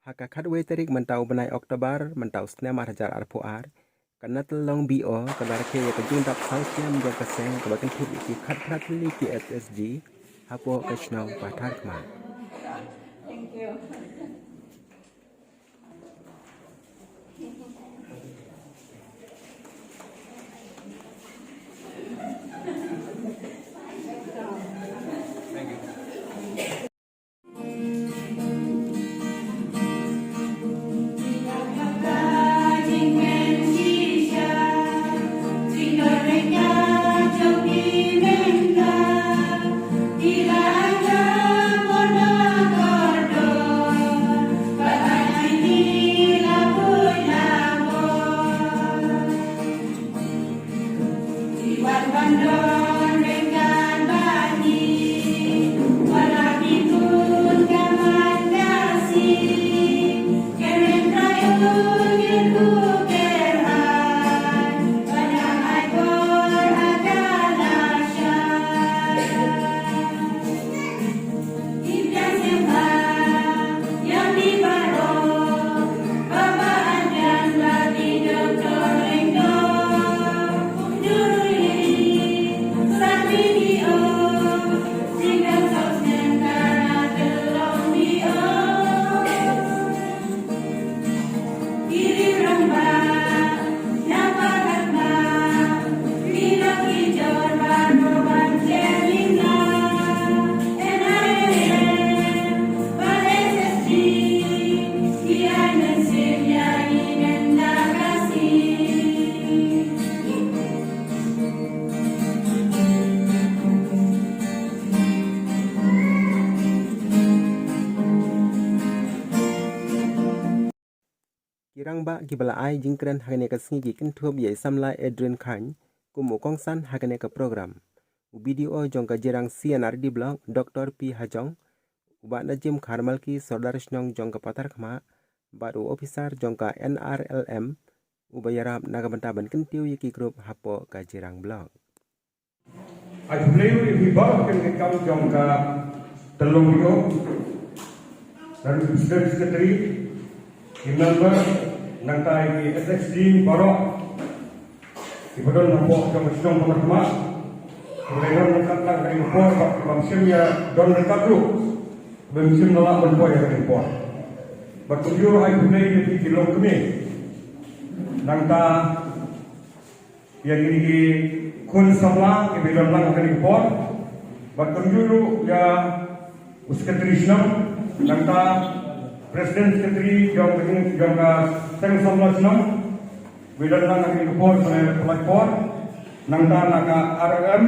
Haka kadwe tarik mentau benai Oktober mentau snem arjar arpoar karena telong bio kadar ke ya kejun tap sausiam jang keseng kebakan tuh iki khat pratli ki SSG hapo kesnau pathar kma. Thank you. Kirang ba gibala ai jingkren hagane ka singi kintup ye samla Adrian Khan kumu kongsan hagane ka program. Video jong ka jerang CNR di blog Dr. P. Hajong uba najim kharmal ki sodar snong jong ka patar khma baru officer jong ka NRLM uba yaram nagabantaban kintiu yiki group hapo ka jerang blog. I believe if we both can come jong ka telung yo dan secretary member nangkai ki SXD Barok ibadon napo jong snong pamarma kemudian nangkat dari impor bangsim ya don nekatu bangsim nolak berpoy dari impor bertujuh I believe di kilong kami nangka yang ini kun samla ke bilang lang dari impor bertujuh ya secretary snong nangka Presiden Sekretari jong ka seng samla snong bilang lang dari impor pada pelakor nangka naka RM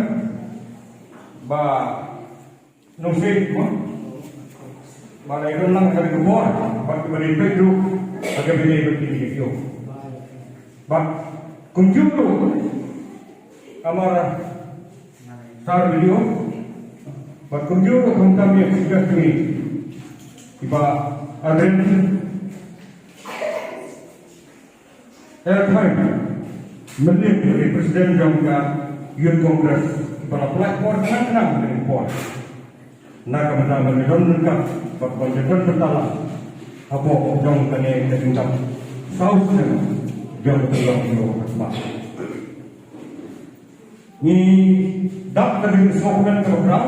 ba nusik mo balai lang dari impor bagi beri pedu bagi beri begini yo ba kunjuru amara sar video ba kunjuru kami yang sudah kini iba adren airtime menit dari Presiden Jongka Youth Congress pada platform tenang dari impor naga menambah medon lengkap bakal jadon bertala apa jong kene terungkap saus dan jong telong yo asma ni dak dari sokongan program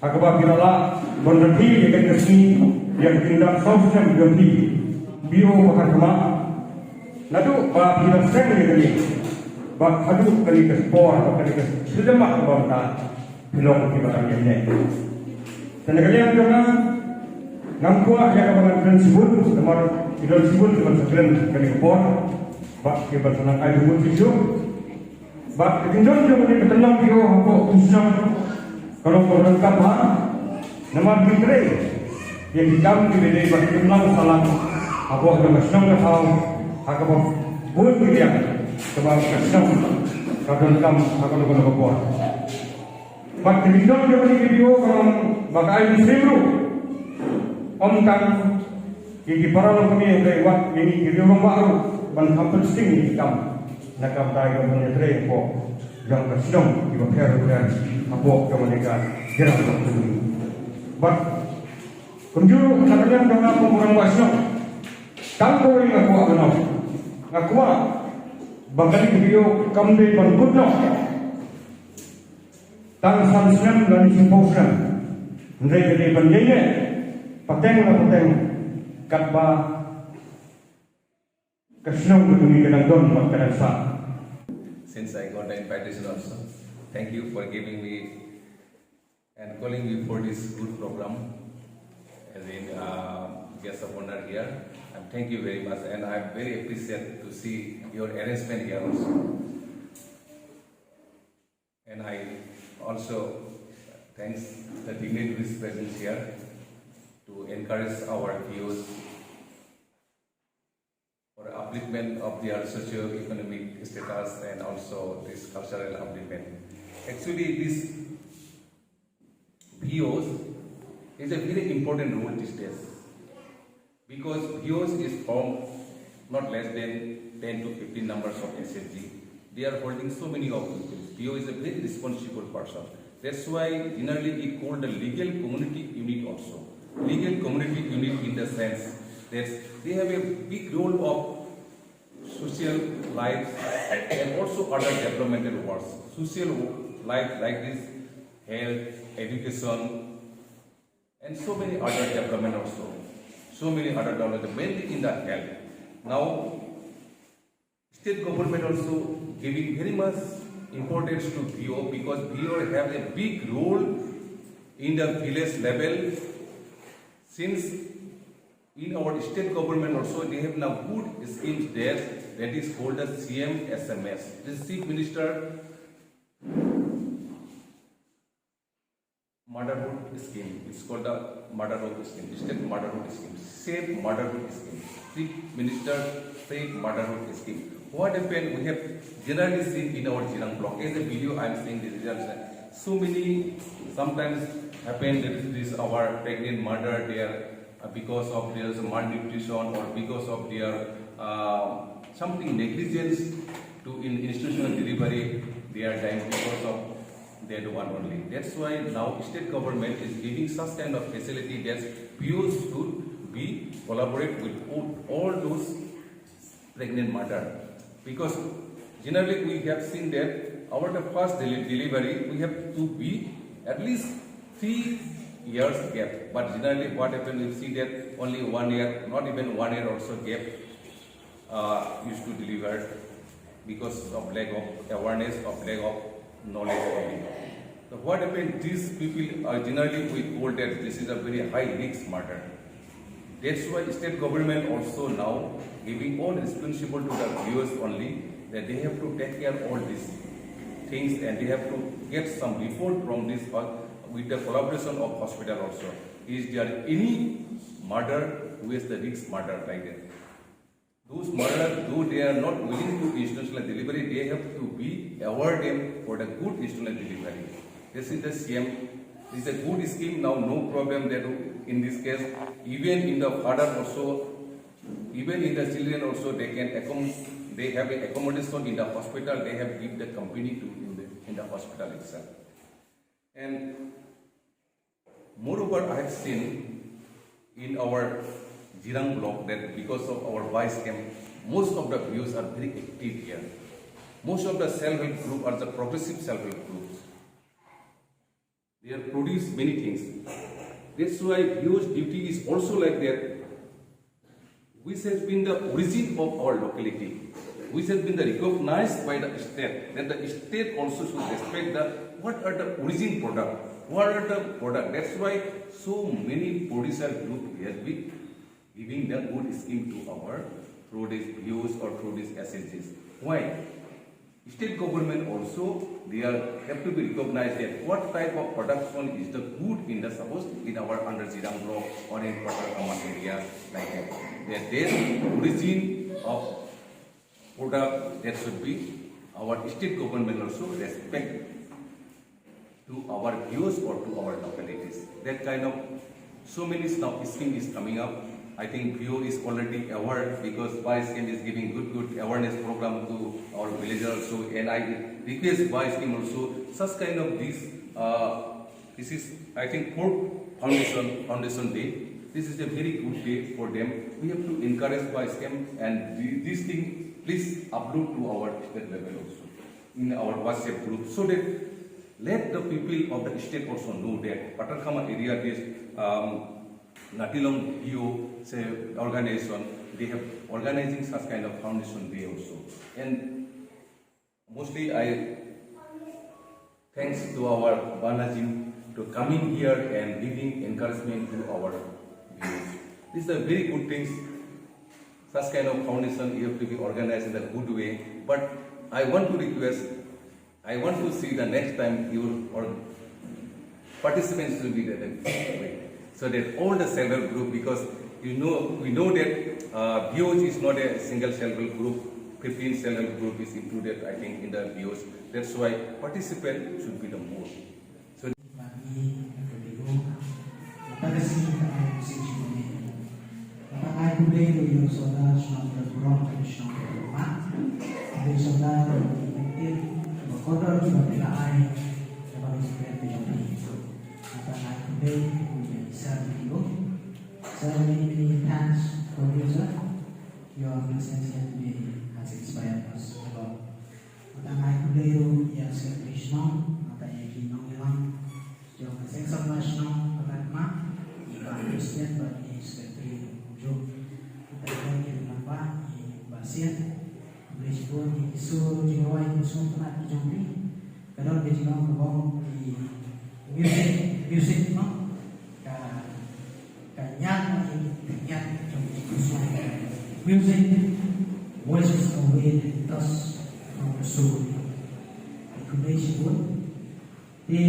agak birala berhenti dengan kesini yang tindak saus dan berhenti bio mahkamah nadu ba bila seng ni ba hadu kali ke sport ba kali ke sedemak ba ta bilong ki ba kali ni dan kalian juga ngangkua ya kawan kalian sebut nomor idol sebut dengan sekalian kali ke sport ba ki ba senang ai sebut video ba kinjon juga ni ketenang bio apa usang kalau kau lengkap ha nama menteri yang dikam di bidai ba ketenang salam apa dengan senang tahu agak buat dia sebab kesam kadang kam akan lupa buat. Bak video dia beri video kalau bagai seru om kan gigi para orang kami yang lewat ini video orang baru ban hampir sing di kam nakam tai ko menetre ko yang kesam di bakar apa kemereka gerak. Bak kunjuru katanya dengan pemurang wasno Tangkori ngakua gano. Ngakua bangkali video kamde pangkutno. Tang sansnem dan simposnem. Ndai gede banjeye. Pateng katba kasnong kudungi kadang don makanan sa. Since I got the invitation also, thank you for giving me and calling me for this good program as in guest of honor here. And thank you very much, and I'm very appreciated to see your arrangement here also. And I also thanks the dignitaries present here to encourage our viewers for upliftment of their socio-economic status and also this cultural upliftment. Actually, this VOs is a very important role these days because VOs is from not less than 10 to 15 numbers of SSG. They are holding so many of people. VO is a very responsible person. That's why generally we call the legal community unit also. Legal community unit in the sense that they have a big role of social life and also other developmental works. Social life like this, health, education, and so many other development also. So many other development, mainly in the health. Now, state government also giving very much importance to VO because VO have a big role in the village level. Since in our state government also they have now good schemes there that is called the CM SMS. This Chief Minister Motherhood Scheme. It's called the Motherhood Scheme, State Motherhood Scheme, Safe Motherhood Scheme, Chief Minister Safe Motherhood Scheme. What happened? We have generally seen in our Jirang block. As a video, I am seeing the results. So many sometimes happen that this our pregnant mother there because of their malnutrition or because of their something negligence to in institutional delivery. They are dying because of that one only. That's why now state government is giving such kind of facility that VOs should be collaborate with all those pregnant mother. Because generally we have seen that our the first delivery we have to be at least 3 years gap. But generally what happens we see that only 1 year, not even 1 year also gap used to deliver because of lack of awareness, of lack of knowledge only. So what happens, these people are generally we call that this is a very high risk matter. That's why state government also now giving all responsible to the viewers only that they have to take care of all these things and they have to get some report from this with the collaboration of hospital also. Is there any murder who is the risk murder like that? Those murderers, though they are not willing to institutional delivery, they have to be aware them for the good institutional delivery. This is the CM. This is a good scheme now, no problem that in this case, even in the father also, even in the children also, they have an accommodation in the hospital, they have give the company to in the hospital itself. And moreover, I have seen in our Jirang block that because of our vice camp, most of the views are very active here. Most of the self-help group are the progressive self-help groups. They have produced many things. That's why views duty is also like that, which has been the origin of our locality, which has been the recognized by the state, that the state also should respect the what are the origin product, what are the product. That's why so many producer group has been giving the good scheme to our through these views or through these SSGs. Why? State government also they have to be recognized that what type of production is the good in the suppose in our under Jirang block or in proper common area like that. That there origin of product that should be our state government also respect to our views or to our localities. That kind of so many now scheme is coming up. I think VO is already aware because Vice Scheme is giving good awareness program to our villagers also, and I request Vice Scheme also such kind of this is I think fourth foundation day. This is a very good day for them. We have to encourage by SCAM, and this thing please upload to our state level also in our WhatsApp group, so that let the people of the state also know that Patalkhama area is Natilong BO say organization, they have organizing such kind of foundation day also. And mostly I thanks to our Banajim to coming here and giving encouragement to our viewers. These are very good things. Such kind of foundation you have to be organized in a good way. But I want to request, I want to see the next time your participants will be there way, so that all the self-help group, because we know that BOs is not a single self-help group. 15 self-help group is included, I think, in the BOs. That's why participant should be the more. So many thanks, producer. Your message has inspired us a lot. Matangay kulero ya sa Krishna, matangay kinong ilang, yung sensor national patagma, iba Christian but is secretary jo. Matangay kinong ba ibasian, Krishna ni isu jiwai isu tanat kijongri, kadang kijong kubong di music no, kanyan music voices away and thus from the soul. Recognition pun di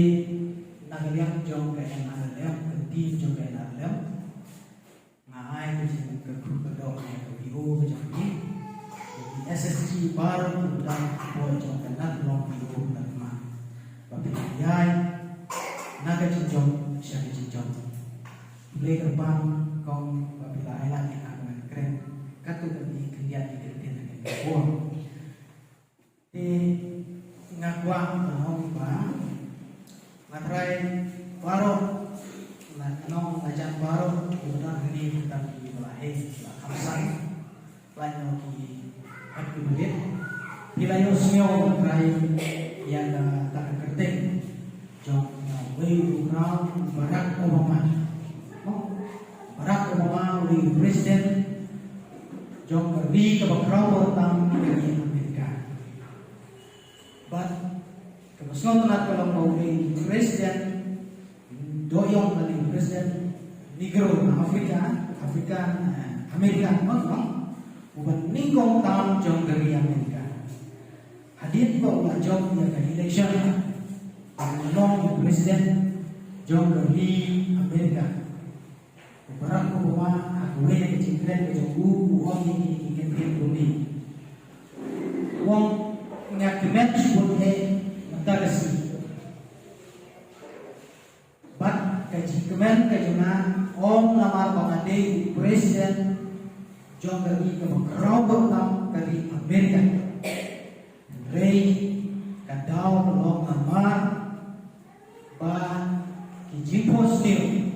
nagaliang jong kaya nagaliang ketim jong kaya nagaliang ngai macam kedok yang video macam ni. SSG baru dan boleh jong kena long video nama. Bagi ayai naga jong siapa jong. Boleh terbang kong bagi ayai yang akan keren. Katu kami kerja di kerja buang. Di ngakuang tahun bang, matrai baru, nong ajar baru, kita ini kita di belahe, kamsai, lain di hati belit. Bila yo semua matrai yang tak kerja, jom wei Ukraina Barack Obama, Barack Obama wei presiden. Jom kerja ke beberapa tahun di Amerika. But kebetulan kalau mau di presiden, doyong dari presiden negro Afrika, Amerika, macam bukan ningkong tahun jom dari Amerika. Hadir kok jom yang election, long presiden jom dari Amerika. Barack Obama aku yang kecil-kecil kejauh uang ini ikan bumi. Uang ngakimat sebut matagasi. But kajiman kajuna om lamar pangade presiden jom dari keberau tam dari Amerika. Rey kadau long lamar ba kijipos new.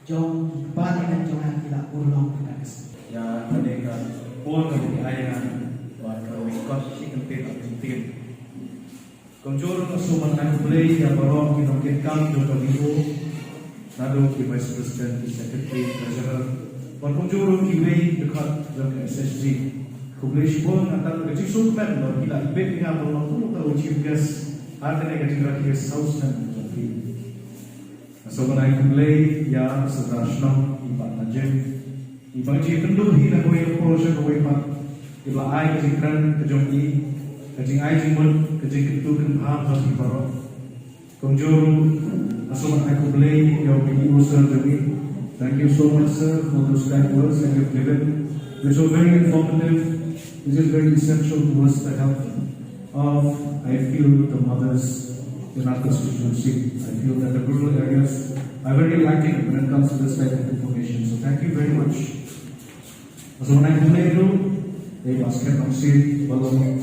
Jom balik dan jangan tidak ulang terus. Ya, mereka pun kami ayah warga ikut si kentir. Konjur suman aku beli yang baru kita mungkinkan dua minggu. Nado di Vice President, Secretary, Treasurer. Konjur kiwei dekat dengan SSG. Kubeli pun akan kecil sukmen baru kita ibet dengan baru pun tahu chief guest. Akan kecil rakyat South dan Sobat aku beli ya sebenarnya ibarat aja. Ibarat je tentu hilang kau proses kau ibarat. Ibarat ay kejengkan kejongki, kejeng ay jengmun, kejeng itu kembang harus ibarat. Konjur sobat aku beli ya bagi usaha jadi. Thank you so much sir for those kind words that you've given. This was very informative. This is very essential to us the health of I feel the mothers in our constituency. I feel that the rural areas are very lacking when it comes to this type of information. So thank you very much. So when I play through, they basket Maksir, Balong,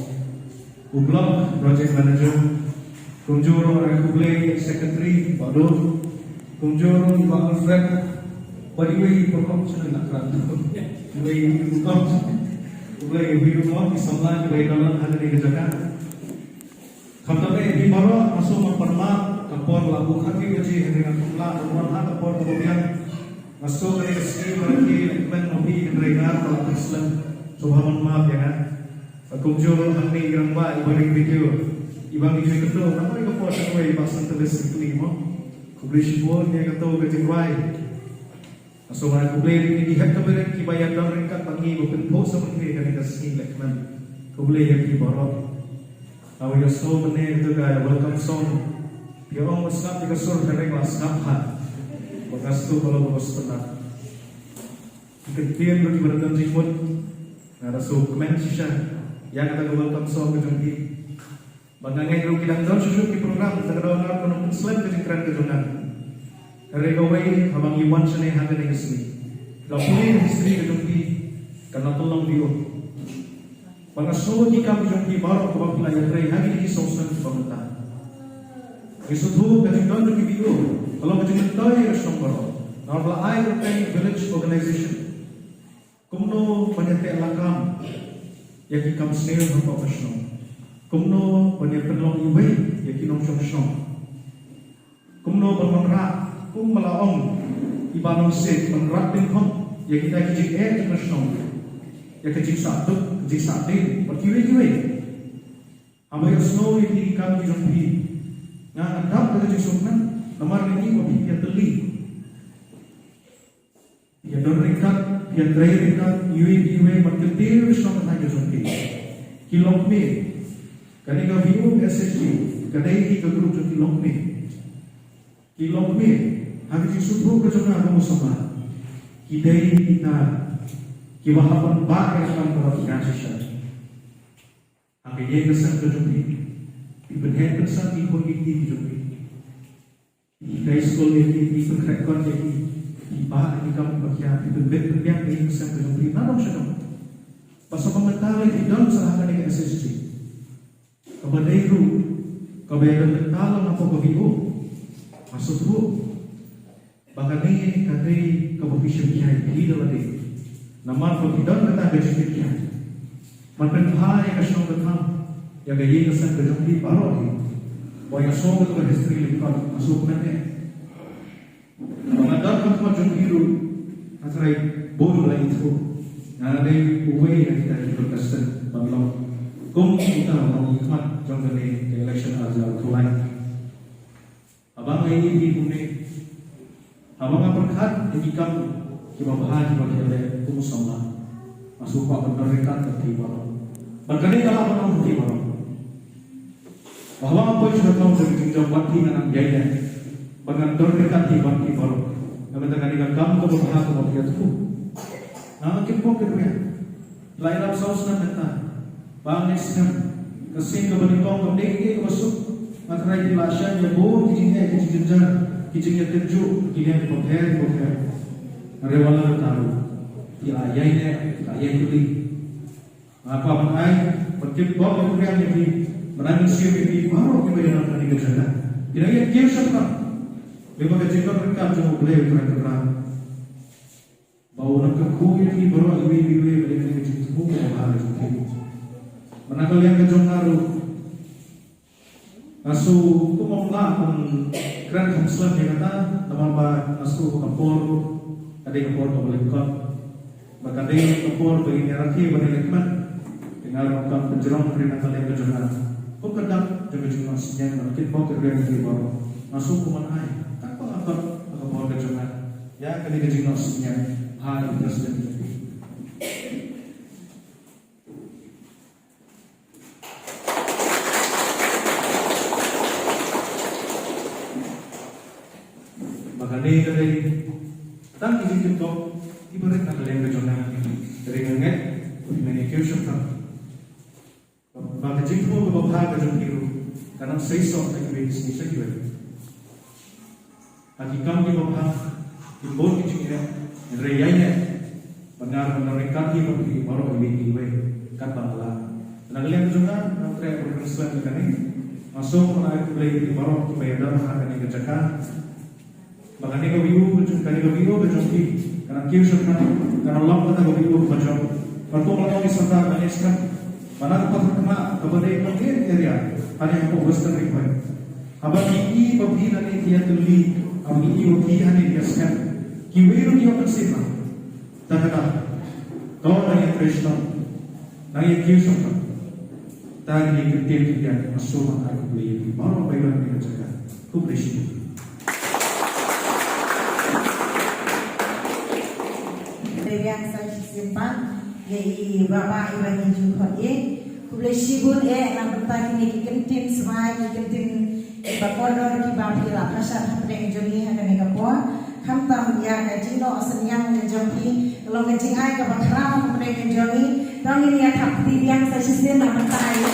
Ublok, Project Manager, Kunjuro, Rakubli, Secretary, Badul, Kunjuro, Iba Alfred, Bagi wei pokok sudah nak kerana wei pokok wei pokok Islam wei dalam hari ini kerjakan. Kata di bawah masuk mempermak kapor labu kaki kecil dengan pula orang hak kapor kemudian masuk dari segi berarti ekmen mobil mereka kalau Islam coba maaf ya kan. Aku jual hari ini gerang ibarat video ibang video itu nama itu kapor sampai pasang terus itu ni mo. Kublis pun dia kata kecil so mana kubli ini dihat keberan kibayat dan mereka panggil bukan post seperti mereka kasih lekman kubli yang dibawa awal so mana itu gaya welcome song dia orang muslim di kasur dari kelas kapal bekas tu kalau bos tenang kemudian bagi berdan jiput ada so komen sisa yang ada welcome song kejungi bangangai rugi dan jauh susu di program terkadang orang penuh Islam kejengkeran kejungan Regawai habang iwan sana yang ada di sini. Lapunin istri kejumpi karena tolong dia. Pangaso di kami kejumpi baru kebab pelajar terakhir hari ini sosok pemerintah. Isutu kejumpa kejumpi dia. Kalau kejumpa tahu resong baru. Nampaklah air kain village organization. Kumno penyetek lakam yang kikam sendiri profesional. Kumno penyetek long iway yang kinong syong. Kumno bermenrak melaong ibanong set menrak bengkong ya kita kijik international ya kijik satu berkiwe-kiwe ambil snow ini kami jumpi yang adap pada jisunan nomor ini kopi dia teli ya dorrekat ya drerekat iwe berketir snow tanya jumpi kilombe kani ka view SSG kadai ki grup jumpi kilombe Hati subuh kejadian kamu semua. Kidai kita kiwahapan bagai dalam perhatian sisa. Angkai dia kesan kejadian. Ibenhen kesan ikut gigi kejadian. Ikai sekolah ini ibenrekon jadi iba ini kamu bagian ibenbet berbiak ini kesan kejadian. Nanti saya pasal pemental di dalam sahaja dengan SSG. Kepada itu kebetulan mental apa kebiu masuk tu. Bahkan ini kadai kebukisan kiai di dalam dia. Nama pergidan kata gaji kiai. Makan hari kasih orang yang gaya kesan kejampi baru ni. Banyak soal tu history lipat masuk mana. Mengadap macam jumpiru antara bodoh lagi tu. Ada uwe yang kita berkasih banglau. Kau kita mau ikut jangan ni election azal tulai. Abang ini di bumi. Abang berkat yang kamu kita bahagia bagi umat sama masuk pak berdekat ke baru. Berkali kalau abang mesti baru. Bahwa apa yang sudah tahu dari tinggal waktu dengan jaya, dengan berdekat di baru. Kami terkadang kamu berbahagia bagi itu. Nama kita kerja. Lain apa saus nanti. Bang Islam kesing kebenikong kembali masuk materi pelajaran yang boleh dijadikan kijingnya terju kilian poher rewala tahu di ayahnya ayah itu apa mengai pergi bawa kemudian ini menangis siapa ini baru kita yang akan dikerjakan kira-kira dia siapa memang ketika mereka cuma boleh kerang bawa nak kekuat ini baru ibu boleh kecil bukan hal itu menakal yang kejongaru asu tu memlakukan keren Islam yang kata nama asu kapor ada kapor kebelikon bahkan ada kapor bagi nyaraki bagi lekman dengan rangka penjerong dari nakal yang kejongaru pun kadang jaga jurnasnya mungkin mau kerja di bawah masuk ke mana tak apa kapor kejongaru ya kali jurnasnya hal presiden Ini dari tang ini kita ibarat nak lembut jodoh dari ngenget communication kan. Bagi jemput beberapa kerja biru karena sesuatu yang berbeza juga. Bagi kami beberapa imbon kecilnya reyanya benar-benar rekati bagi baru ini kat bangla. Nak lembut jodoh nak try berkesan dengan ini masuk menaik beli di baru bayar dah akan dikerjakan. Makanya kau biu kejung ki karena kiu serta karena Allah kata kau biu kejung. Waktu kalau diserta maniskan mana kau terkena kepada mungkin area hanya yang kau western require. Abang ini pembina ni dia tuli, abang ini oki hanya dia scan. Kiwiru dia bersih lah. Tak kau nanya Krishna, nanya kiu serta. Dan ini kemudian masuk aku beli baru baiklah dia jaga. Ku bersih. Yang saya simpan, yaitu bapak ibu yang juga kuble sibun na bertanya ni kentin semai kentin bakodor ki bapi la pasar hapeng joni hakan kapor kamtam ya kajino senyang joni long kecing ai ka bakram hapeng joni dong ini ya thapti yang saya sistem na bertanya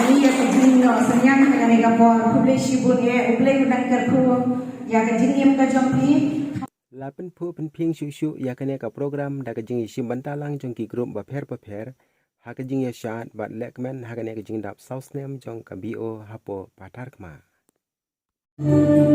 ini ya kajino senyang hakan kapor kuble sibun uble udang kerku ya kajin ka joni Lapan pu penping syuk ya kene ka program da ka jing isim bantalang jong ki grup ba pher ha ka jing ya shat bat lekman ha kene ka jing dap saus nem jong ka bio hapo patar kma Thank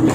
you.